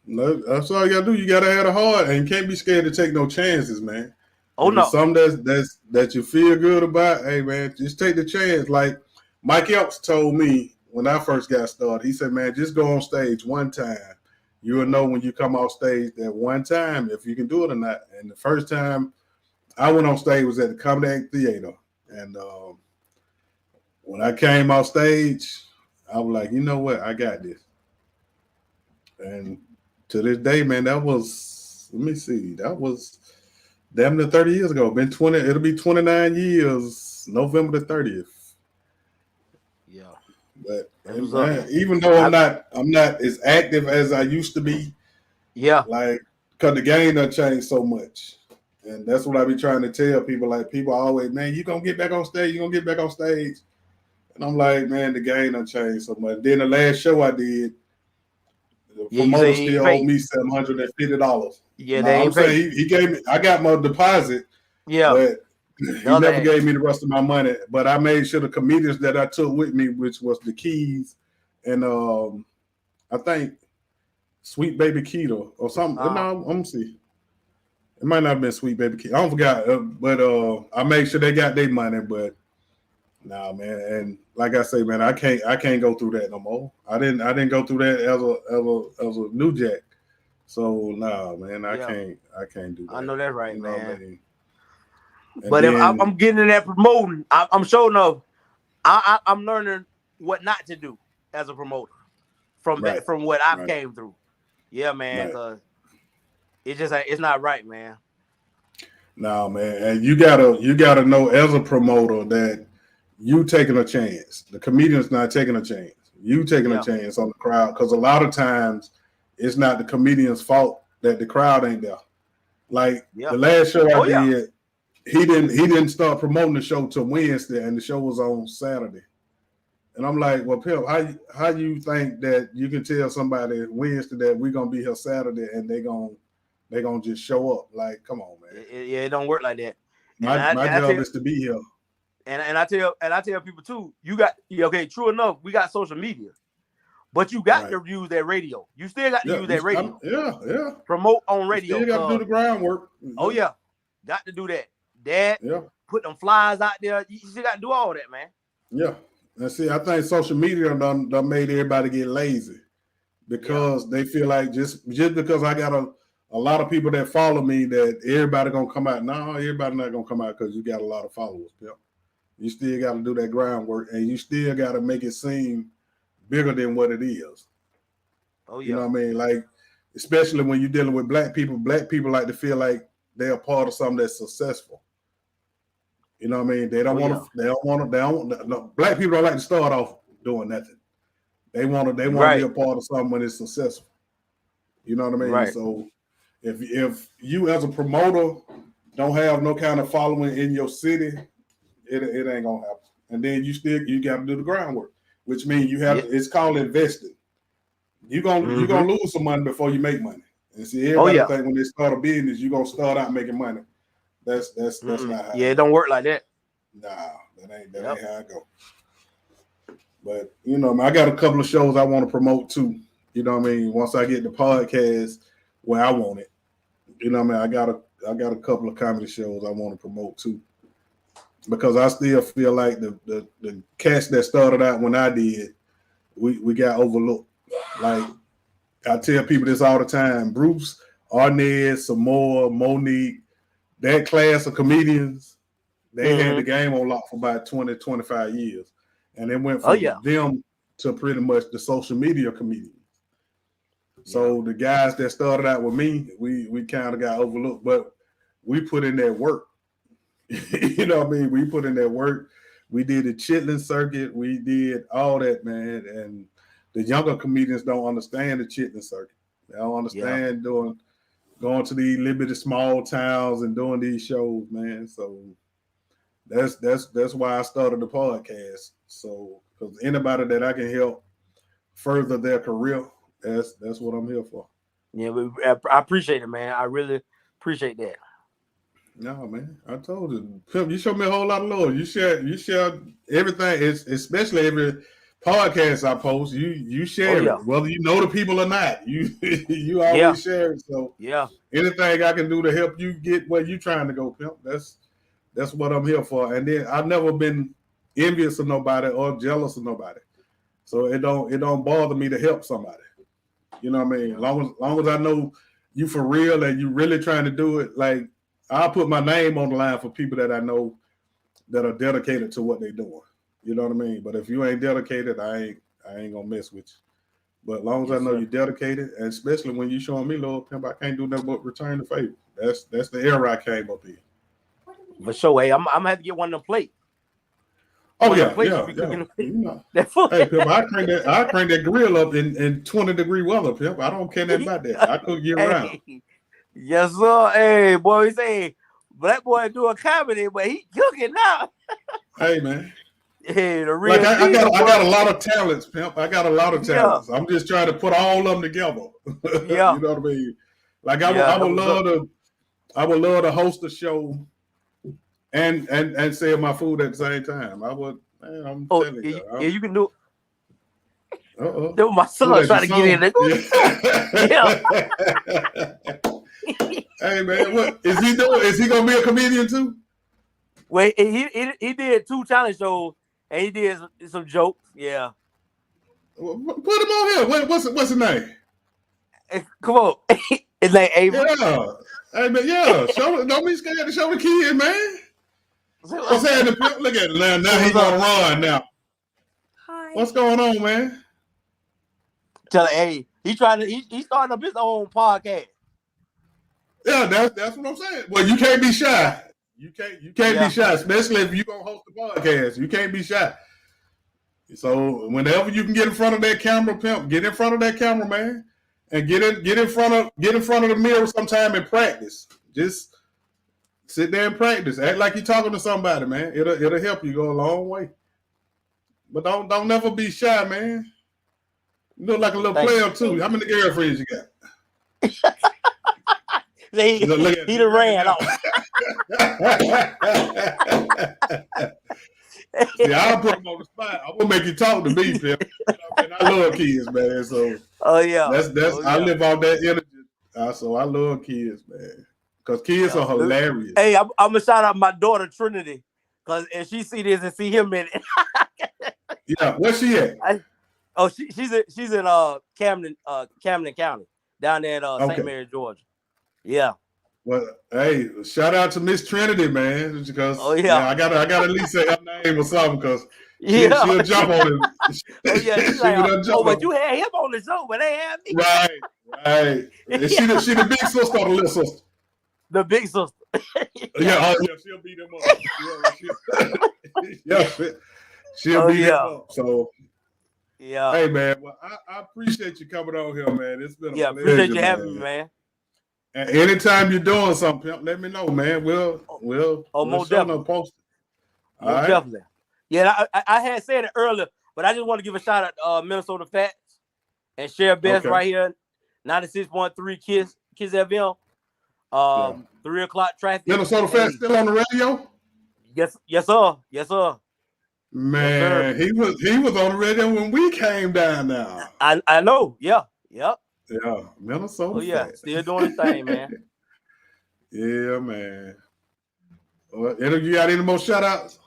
That's all you gotta do. You gotta have a heart, and you can't be scared to take no chances, man. Oh, no. Something that you feel good about, hey man, just take the chance. Like Mike Elks told me when I first got started, he said, man, just go on stage one time. You will know when you come off stage that one time if you can do it or not. And the first time I went on stage was at the Comedy Theater. And when I came off stage, I was like, you know what? I got this. And to this day, man, that was damn near 30 years ago. It'll be 29 years, November the 30th. Yeah. But man, even though I'm not as active as I used to be. Yeah. Like, because the game done changed so much. And that's what I be trying to tell people. Like, people always, man, you gonna get back on stage, And I'm like, man, the game done changed so much. Then the last show I did, the promoter still owed me $750. Yeah, now, I'm saying he gave me, I got my deposit. Yeah. But he never gave me the rest of my money. But I made sure the comedians that I took with me, which was the Keys and I think Sweet Baby Keto or something. No, I'm see. It might not have been Sweet Baby Keto. I don't forgot. But I made sure they got their money. But nah, man. And like I say, man, I can't go through that no more. I didn't go through that as a new jack. So nah, man, I can't do that. I know that's right, man. I mean? But if I'm getting in that promoting, I'm showing up. I'm learning what not to do as a promoter from what I've came through. Yeah, man, because it's not right, man. No, man, and you gotta know as a promoter that you taking a chance. The comedian's not taking a chance. You taking a chance on the crowd, because a lot of times it's not the comedian's fault that the crowd ain't there. Like the last show I did. He didn't start promoting the show till Wednesday, and the show was on Saturday. And I'm like, well, Pimp, how you think that you can tell somebody Wednesday that we're gonna be here Saturday and they gonna just show up? Like, come on, man. It don't work like that. My job is to be here. And I tell people too, true enough, we got social media, But you got to use that radio. You still got to use that radio. Yeah. Promote on radio. You still got to do the groundwork. Oh yeah, got to do that. Dad, put them flyers out there. You still got to do all that, man. Yeah. And see, I think social media done made everybody get lazy because they feel like just because I got a lot of people that follow me that everybody gonna come out. No, everybody not gonna come out because you got a lot of followers. Yeah. You still got to do that groundwork, and you still got to make it seem bigger than what it is. Oh yeah. You know what I mean? Like, especially when you're dealing with black people like to feel like they're a part of something that's successful. You know what I mean? They don't want to. No, black people don't like to start off doing nothing. They want to be a part of something when it's successful. You know what I mean? Right. So if you as a promoter don't have no kind of following in your city, it ain't gonna happen. And then you got to do the groundwork, which means you have to, it's called investing. You're gonna lose some money before you make money. And see, everybody think when they start a business, you're gonna start out making money. That's not how it don't work like that. Nah, that ain't how it go. But you know, I got a couple of shows I want to promote too. You know what I mean? Once I get the podcast where I want it, you know what I mean? I got a couple of comedy shows I want to promote too. Because I still feel like the cast that started out when I did, we got overlooked. Like I tell people this all the time: Bruce, Arnez, Samoa, Monique, that class of comedians, they had the game on lock for about 20, 25 years. And it went from them to pretty much the social media comedians. So the guys that started out with me, we kind of got overlooked, but we put in that work. You know what I mean? We put in that work. We did the chitlin circuit. We did all that, man. And the younger comedians don't understand the chitlin circuit. They don't understand going to these little bit of small towns and doing these shows, man. So that's why I started the podcast. So because anybody that I can help further their career, that's what I'm here for. Yeah, I appreciate it, man. I really appreciate that. No, man. I told you. Pimp, you showed me a whole lot of love. You share everything, especially every podcast I post. You share it. Whether you know the people or not. You always share it. So anything I can do to help you get where you trying to go, Pimp, that's what I'm here for. And then I've never been envious of nobody or jealous of nobody. So it don't bother me to help somebody. You know what I mean? As long as I know you for real and you really trying to do it, like I'll put my name on the line for people that I know that are dedicated to what they're doing. You know what I mean? But if you ain't dedicated, I ain't gonna mess with you. But as long as I know you're dedicated, and especially when you showing me love, Pimp, I can't do nothing but return the favor. That's the era I came up in. For sure, hey, I'm gonna have to get one of them plates. Oh yeah. You know. Hey, Pimp, I crank that grill up in 20-degree weather, Pimp. I don't care nothing about that. I cook year round. Yes, sir. Hey, boy, he say black boy doing comedy, but he cooking now. Hey, man. Hey, the real like I got a lot of talents, Pimp. I got a lot of talents. I'm just trying to put all of them together. Yeah. You know what I mean? Like I would love to host a show and sell my food at the same time. I would, man, I'm telling you. Yeah, you can do it. Uh-oh. That was my son trying to get in there. Hey man, what is he doing? Is he gonna be a comedian too? Well, he did 2 challenge shows and he did some jokes. Yeah. Put him on here. What's his name? Come on. His name Avery. Yeah. Hey man, don't be scared to show the kid, man. What's happening? Look at it now. He's gonna run now. Hi. What's going on, man? Tell her, hey, he's starting up his own podcast. Yeah, that's what I'm saying. Well, you can't be shy. You can't be shy, especially if you're gonna host a podcast. You can't be shy. So whenever you can get in front of that camera, Pimp, get in front of that camera, man, and get in front of the mirror sometime and practice. Just sit there and practice. Act like you're talking to somebody, man. It'll help you go a long way. But don't never be shy, man. You look like a little player too. How many girlfriends you got? He done ran off. See, I'll put them on the spot. I'm gonna make you talk to me, Pimp. You know what I mean? I love kids, man. So Oh yeah. that's Oh I yeah. live off that energy. So I love kids, man. Because kids Yeah. are hilarious. Hey, I'm gonna shout out my daughter Trinity, cause if she see this and see him in it. Yeah, where's she at? She's in Camden County, down there at St. Okay. Mary, Georgia. Yeah. Well, hey, shout out to Miss Trinity, man. Because Oh yeah. I gotta at least say her name or something, because Yeah. she'll jump on it. Oh yeah. She's she like, would jump but on you had him on the show, but they had me. Right. And she the big sister or the little sister? The big sister. Yeah, she'll beat him up. She'll beat him up. So yeah. hey man, well I appreciate you coming on here, man. It's been a pleasure, appreciate you having me, man. And anytime you're doing something, Pimp, let me know, man. We'll most definitely post it. Most definitely. Yeah, I had said it earlier, but I just want to give a shout out to Minnesota Fats and Share Best right here, 96.3 Kiss FM. 3 o'clock traffic. Minnesota Fats still on the radio? Yes, sir. Man, yes, sir. he was on the radio when we came down now. I know. Yep. Yeah, Minnesota. Oh yeah, Fats. Still doing his thing, man. Yeah, man. You got any more shout outs?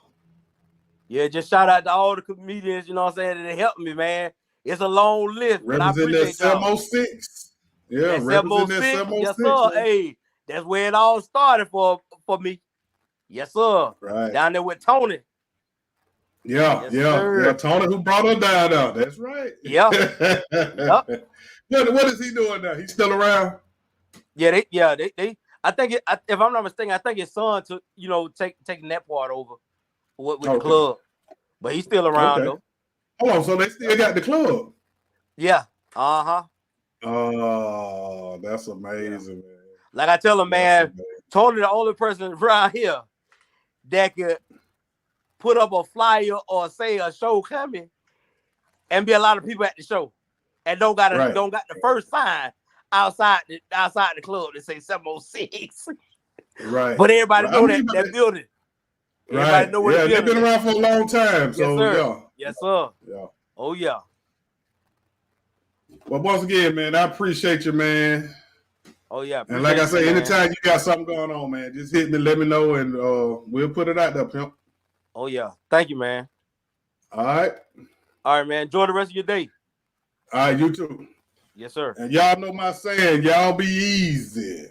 Yeah, just shout out to all the comedians, you know what I'm saying, that helped me, man. It's a long list, but I appreciate y'all. 706. Yeah, representing that 706. Yes, sir. Man. Hey, that's where it all started for me. Yes, sir. Right. Down there with Tony. Yeah. Tony who brought her down out. That's right. Yeah. What is he doing now? He's still around? Yeah, they I think if I'm not mistaken, I think his son took, taking that part over with the club. But he's still around though. Hold on, so they still got the club? Yeah. Uh-huh. Oh, that's amazing, man. Like I tell him, man, Tony the only person around here that could put up a flyer or say a show coming and be a lot of people at the show and don't got the first sign outside the club that say 706. Right. But everybody know that building. Everybody know where the building they've been around for a long time. So yes, sir. Yes, sir. Yeah. Oh yeah. Well, once again, man, I appreciate you, man. Oh yeah. And like I say, anytime you got something going on, man, just hit me, let me know, and we'll put it out there, Pimp. Oh yeah. Thank you, man. All right, man. Enjoy the rest of your day. All right, you too. Yes, sir. And y'all know my saying, y'all be easy.